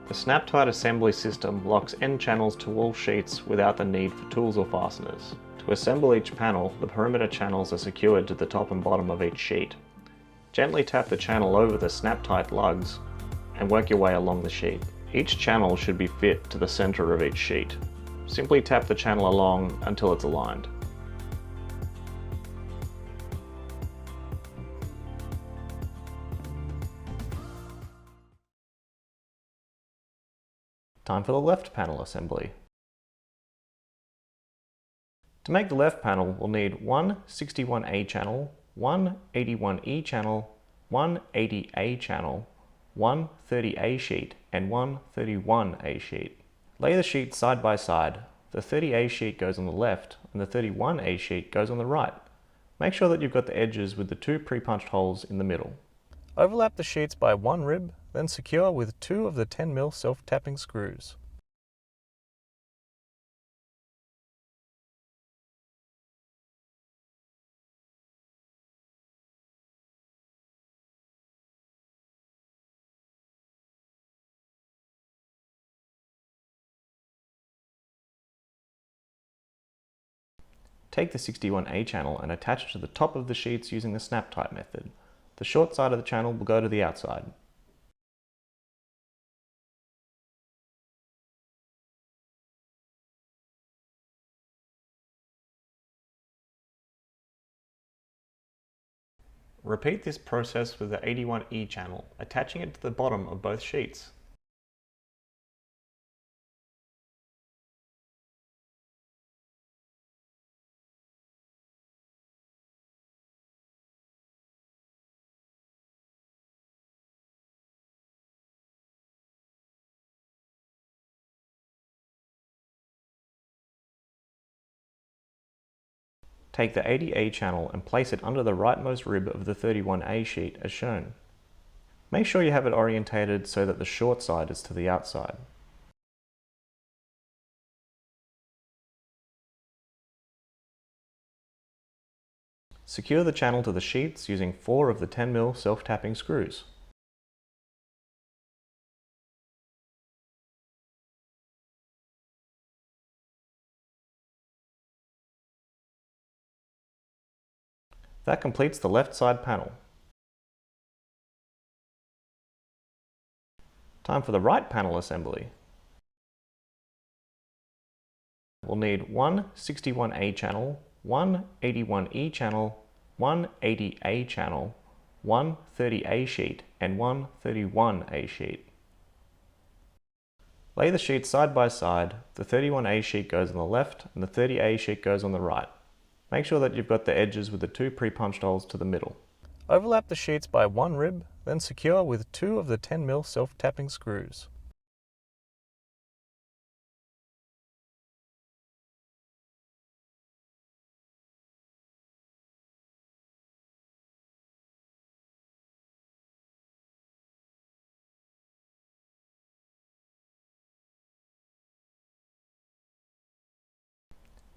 The Snaptite Assembly system locks end channels to all sheets without the need for tools or fasteners. To assemble each panel, the perimeter channels are secured to the top and bottom of each sheet. Gently tap the channel over the Snaptite lugs and work your way along the sheet. Each channel should be fit to the center of each sheet. Simply tap the channel along until it's aligned. Time for the left panel assembly. To make the left panel, we'll need one 61A channel, one 81E channel, one 80A channel, one 30A sheet, and one 31A sheet. Lay the sheets side by side. The 30A sheet goes on the left, and the 31A sheet goes on the right. Make sure that you've got the edges with the two pre-punched holes in the middle. Overlap the sheets by one rib, then secure with 2 of the 10mm self-tapping screws. Take the 61A channel and attach it to the top of the sheets using the Snaptite method. The short side of the channel will go to the outside. Repeat this process with the 81E channel, attaching it to the bottom of both sheets. Take the 80A channel and place it under the rightmost rib of the 31A sheet as shown. Make sure you have it orientated so that the short side is to the outside. Secure the channel to the sheets using 4 of the 10mm self-tapping screws. That completes the left side panel. Time for the right panel assembly. We'll need one 61A channel, one 81E channel, one 80A channel, one 30A sheet, and one 31A sheet. Lay the sheets side by side. The 31A sheet goes on the left and the 30A sheet goes on the right. Make sure that you've got the edges with the 2 pre-punched holes to the middle. Overlap the sheets by one rib, then secure with 2 of the 10mm self-tapping screws.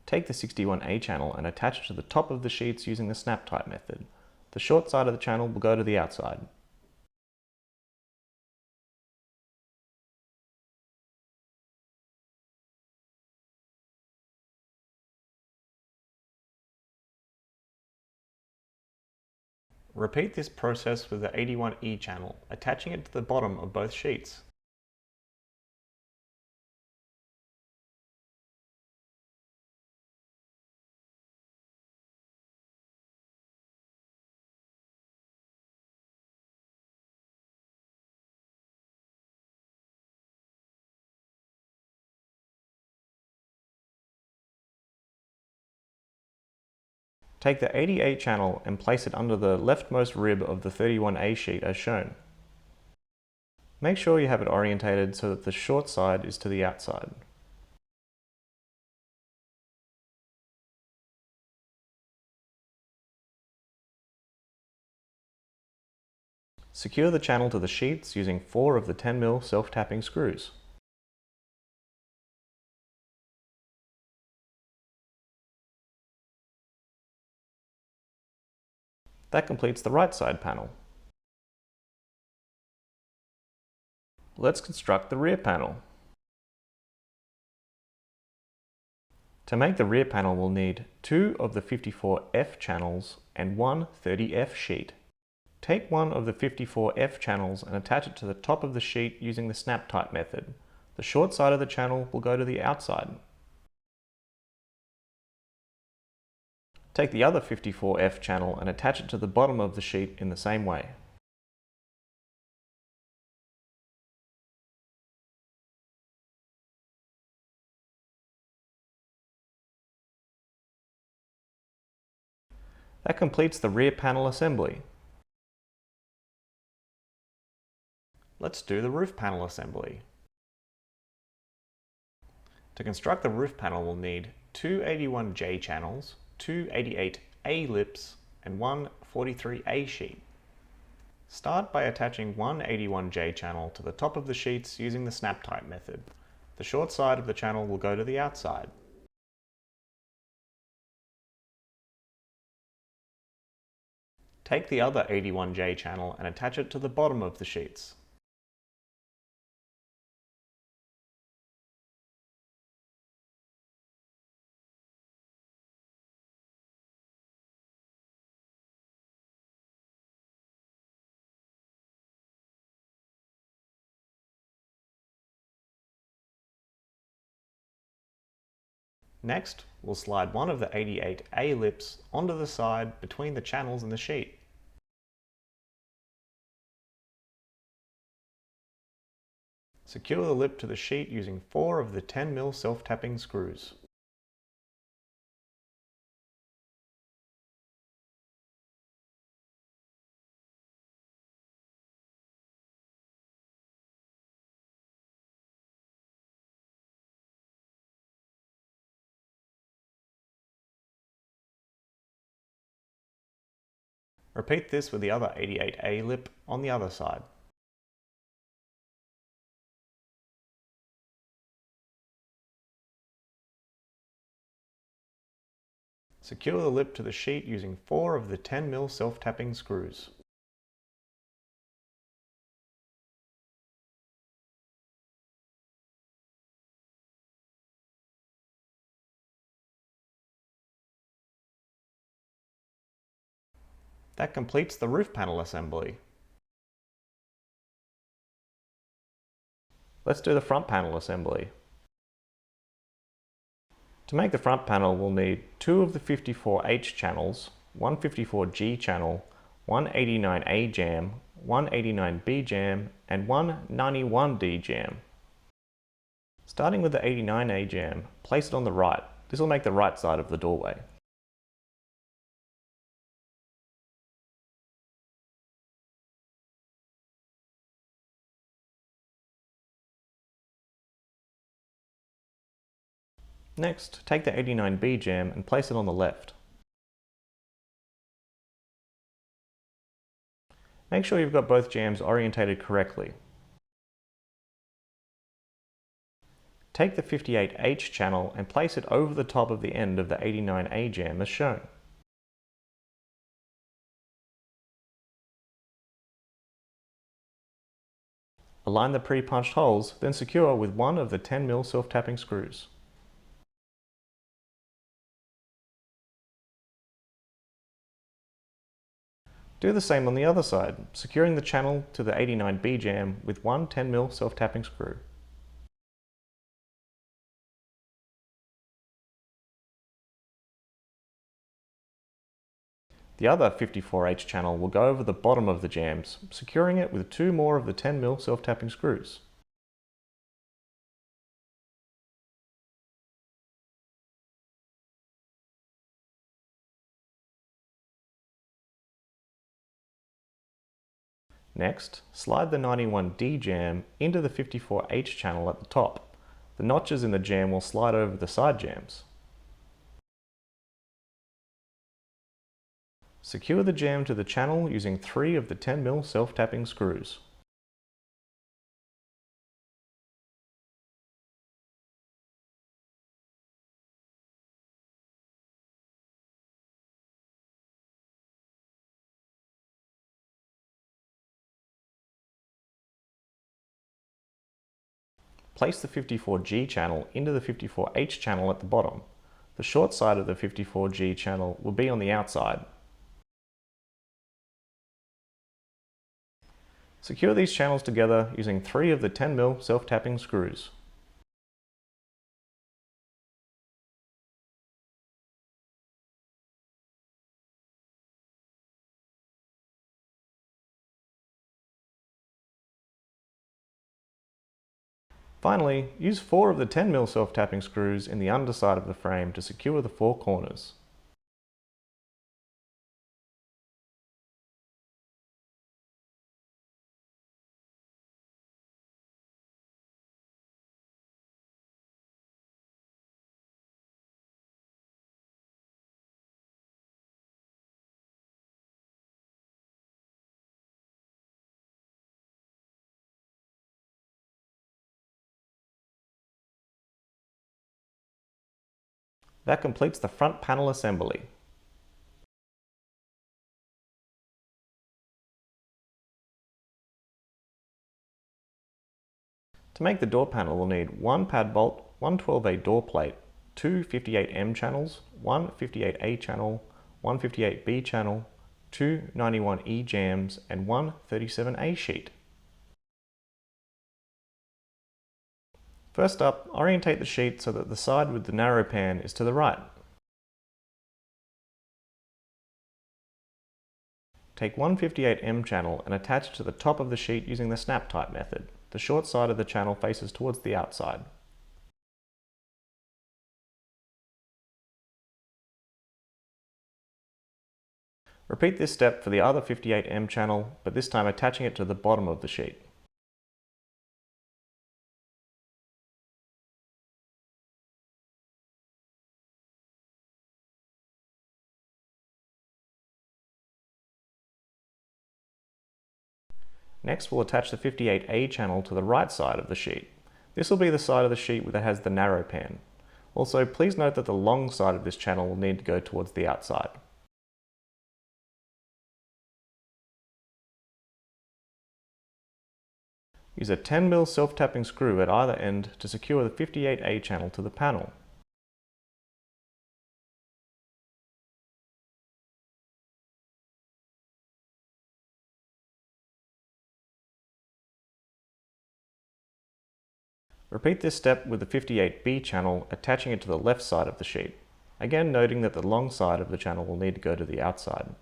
Take the 61A channel and attach it to the top of the sheets using the Snaptite method. The short side of the channel will go to the outside. Repeat this process with the 81E channel, attaching it to the bottom of both sheets. Take the 80A channel and place it under the leftmost rib of the 31A sheet as shown. Make sure you have it orientated so that the short side is to the outside. Secure the channel to the sheets using 4 of the 10mm self-tapping screws. That completes the right side panel. let's construct the rear panel. To make the rear panel, we'll need 2 of the 54F channels and one 30F sheet. Take one of the 54F channels and attach it to the top of the sheet using the Snaptite method. The short side of the channel will go to the outside. Take the other 54F channel and attach it to the bottom of the sheet in the same way. That completes the rear panel assembly. Let's do the roof panel assembly. To construct the roof panel, we'll need 2 81J channels, 2 88A lips, and one 43A sheet. Start by attaching one 81J channel to the top of the sheets using the Snaptite method. The short side of the channel will go to the outside. Take the other 81J channel and attach it to the bottom of the sheets. Next, we'll slide one of the 88A lips onto the side between the channels in the sheet. Secure the lip to the sheet using 4 of the 10mm self-tapping screws. Repeat this with the other 88A lip on the other side. Secure the lip to the sheet using 4 of the 10mm self-tapping screws. That completes the roof panel assembly. Let's do the front panel assembly. To make the front panel, we'll need 2 of the 54H channels, one 54G channel, one 89A jam, one 89B jam, and one 91D jam. Starting with the 89A jam, place it on the right. This will make the right side of the doorway. Next, take the 89B jam and place it on the left. Make sure you've got both jams orientated correctly. Take the 58H channel and place it over the top of the end of the 89A jam as shown. Align the pre-punched holes, then secure with one of the 10mm self-tapping screws. Do the same on the other side, securing the channel to the 89B jam with one 10mm self-tapping screw. The other 54H channel will go over the bottom of the jams, securing it with 2 more of the 10mm self-tapping screws. Next, slide the 91D jam into the 54H channel at the top. The notches in the jam will slide over the side jams. Secure the jam to the channel using 3 of the 10mm self-tapping screws. place the 54G channel into the 54H channel at the bottom. The short side of the 54G channel will be on the outside. Secure these channels together using 3 of the 10mm self-tapping screws. Finally, use 4 of the 10mm self-tapping screws in the underside of the frame to secure the 4 corners. That completes the front panel assembly. To make the door panel, we'll need 1 pad bolt, 1 12A door plate, 2 58M channels, 1 58A channel, 1 58B channel, 2 91E jams, and 1 37A sheet. First up, orientate the sheet so that the side with the narrow pan is to the right. Take 1 58M channel and attach it to the top of the sheet using the Snaptite method. The short side of the channel faces towards the outside. Repeat this step for the other 58M channel, but this time attaching it to the bottom of the sheet. Next, we'll attach the 58A channel to the right side of the sheet. This will be the side of the sheet that has the narrow pan. Also, please note that the long side of this channel will need to go towards the outside. Use a 10mm self-tapping screw at either end to secure the 58A channel to the panel. Repeat this step with the 58B channel, attaching it to the left side of the sheet. Again, noting that the long side of the channel will need to go to the outside.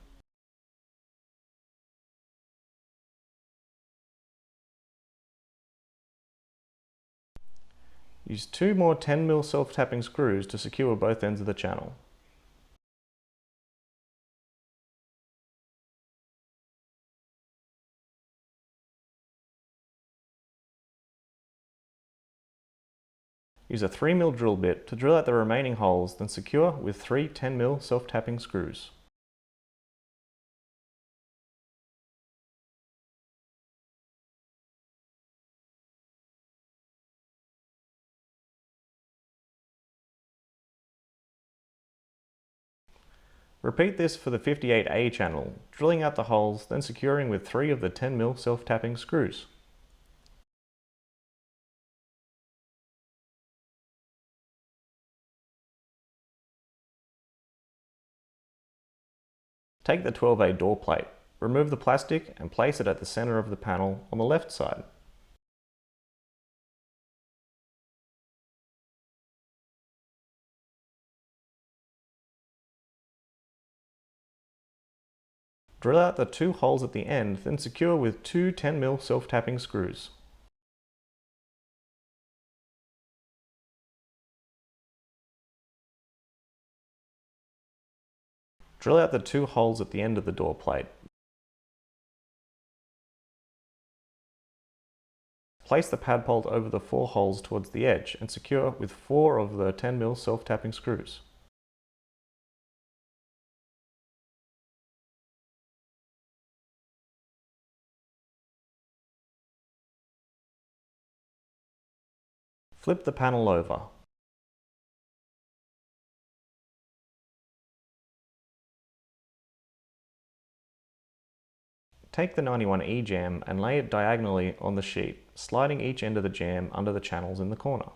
Use 2 more 10mm self-tapping screws to secure both ends of the channel. Use a 3mm drill bit to drill out the remaining holes, then secure with 3 10mm self-tapping screws. Repeat this for the 58A channel, drilling out the holes, then securing with 3 of the 10mm self-tapping screws. Take the 12A door plate, remove the plastic and place it at the center of the panel on the left side. Drill out the 2 holes at the end, then secure with 2 10mm self-tapping screws. Drill out the 2 holes at the end of the door plate. Place the pad bolt over the 4 holes towards the edge and secure with 4 of the 10mm self-tapping screws. Flip the panel over. Take the 91E jam and lay it diagonally on the sheet, sliding each end of the jamb under the channels in the corner.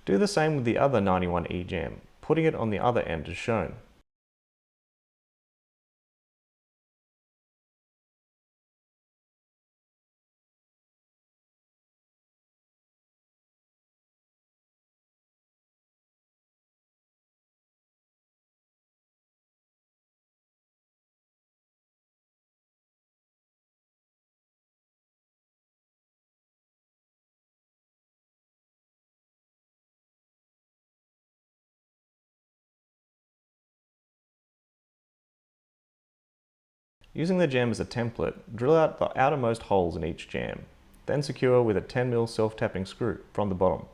Do the same with the other 91E jamb, putting it on the other end as shown. Using the jamb as a template, drill out the outermost holes in each jamb, then secure with a 10mm self-tapping screw from the bottom.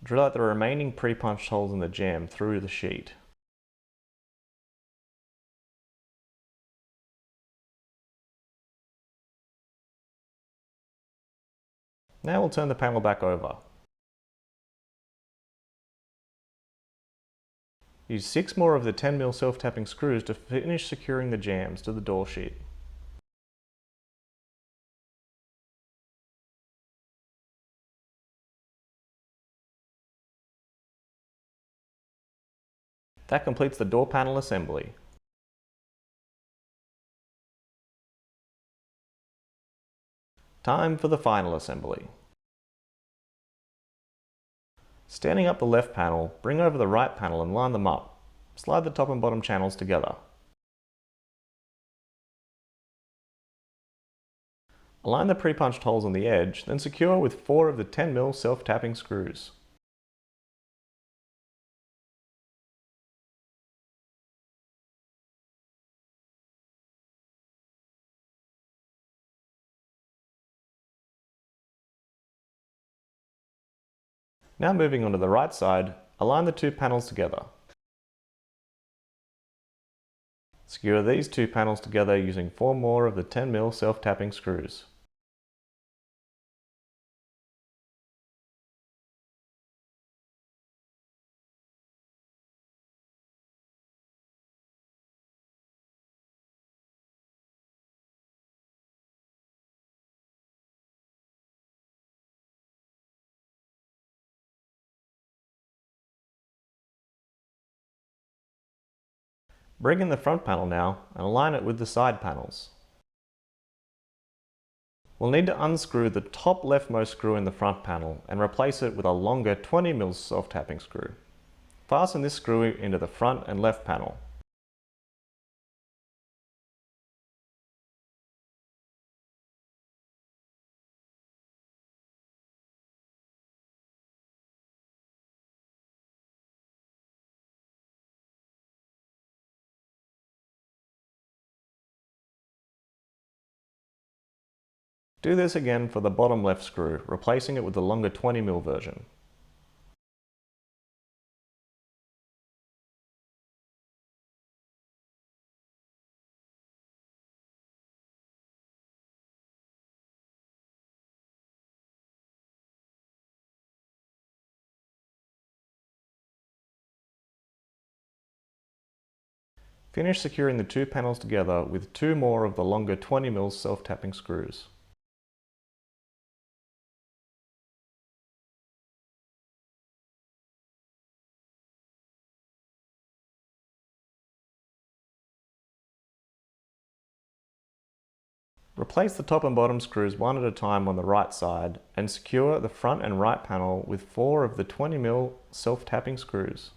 Drill out the remaining pre-punched holes in the jamb through the sheet. Now we'll turn the panel back over. Use 6 more of the 10mm self-tapping screws to finish securing the jambs to the door sheet. That completes the door panel assembly. Time for the final assembly. Standing up the left panel, bring over the right panel and line them up. Slide the top and bottom channels together. Align the pre-punched holes on the edge, then secure with 4 of the 10mm self-tapping screws. Now moving on to the right side, align the two panels together. Secure these two panels together using 4 more of the 10mm self-tapping screws. Bring in the front panel now and align it with the side panels. We'll need to unscrew the top leftmost screw in the front panel and replace it with a longer 20mm self-tapping screw. Fasten this screw into the front and left panel. Do this again for the bottom left screw, replacing it with the longer 20mm version. Finish securing the two panels together with 2 more of the longer 20mm self-tapping screws. Replace the top and bottom screws one at a time on the right side and secure the front and right panel with 4 of the 20mm self-tapping screws.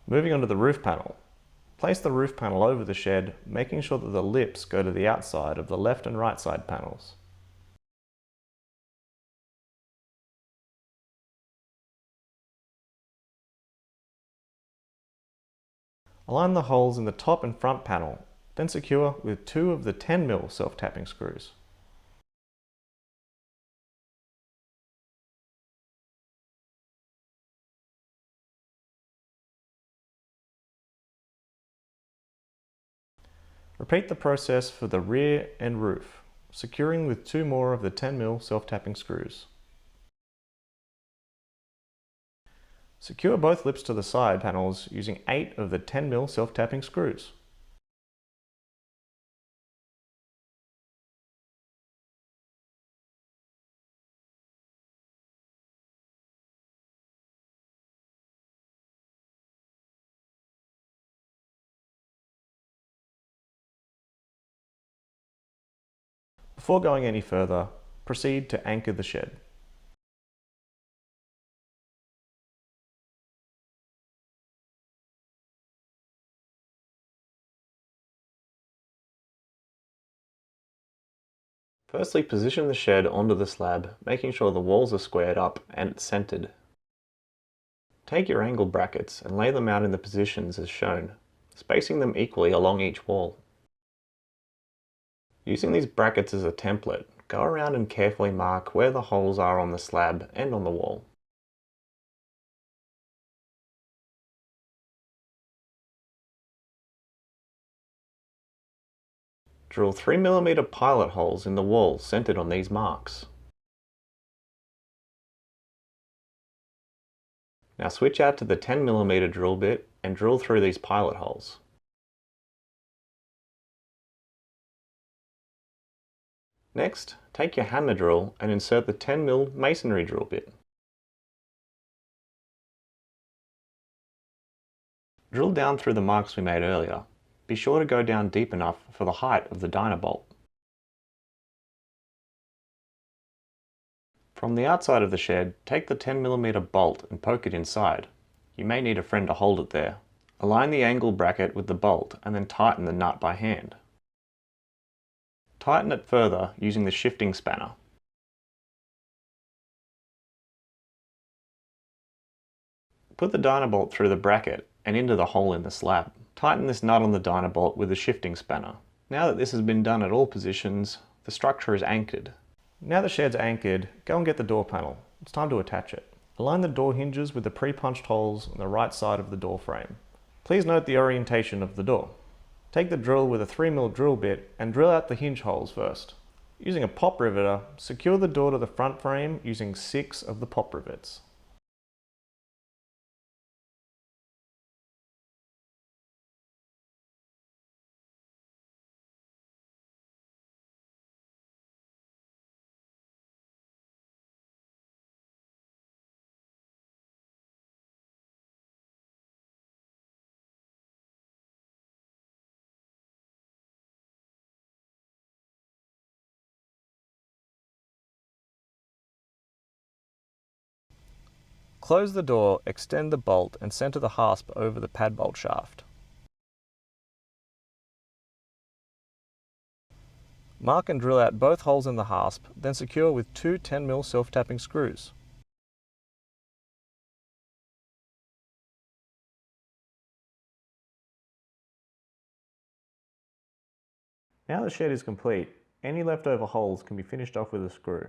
Moving on to the roof panel. Place the roof panel over the shed, making sure that the lips go to the outside of the left and right side panels. Align the holes in the top and front panel, then secure with 2 of the 10mm self-tapping screws. Repeat the process for the rear and roof, securing with 2 more of the 10mm self-tapping screws. Secure both lips to the side panels using 8 of the 10mm self-tapping screws. Before going any further, proceed to anchor the shed. Firstly, position the shed onto the slab, making sure the walls are squared up and it's centered. Take your angle brackets and lay them out in the positions as shown, spacing them equally along each wall. Using these brackets as a template, go around and carefully mark where the holes are on the slab and on the wall. Drill 3mm pilot holes in the wall centered on these marks. Now switch out to the 10mm drill bit and drill through these pilot holes. Next, take your hammer drill and insert the 10mm masonry drill bit. Drill down through the marks we made earlier. Be sure to go down deep enough for the height of the dynabolt. From the outside of the shed, take the 10mm bolt and poke it inside. You may need a friend to hold it there. Align the angle bracket with the bolt and then tighten the nut by hand. Tighten it further using the shifting spanner. Put the dynabolt through the bracket and into the hole in the slab. Tighten this nut on the dynabolt with the shifting spanner. Now that this has been done at all positions, the structure is anchored. Now the shed's anchored, go and get the door panel. It's time to attach it. Align the door hinges with the pre-punched holes on the right side of the door frame. Please note the orientation of the door. Take the drill with a 3mm drill bit and drill out the hinge holes first. Using a pop riveter, secure the door to the front frame using 6 of the pop rivets. Close the door, extend the bolt and center the hasp over the pad bolt shaft. Mark and drill out both holes in the hasp, then secure with 2 10mm self-tapping screws. Now the shed is complete, any leftover holes can be finished off with a screw.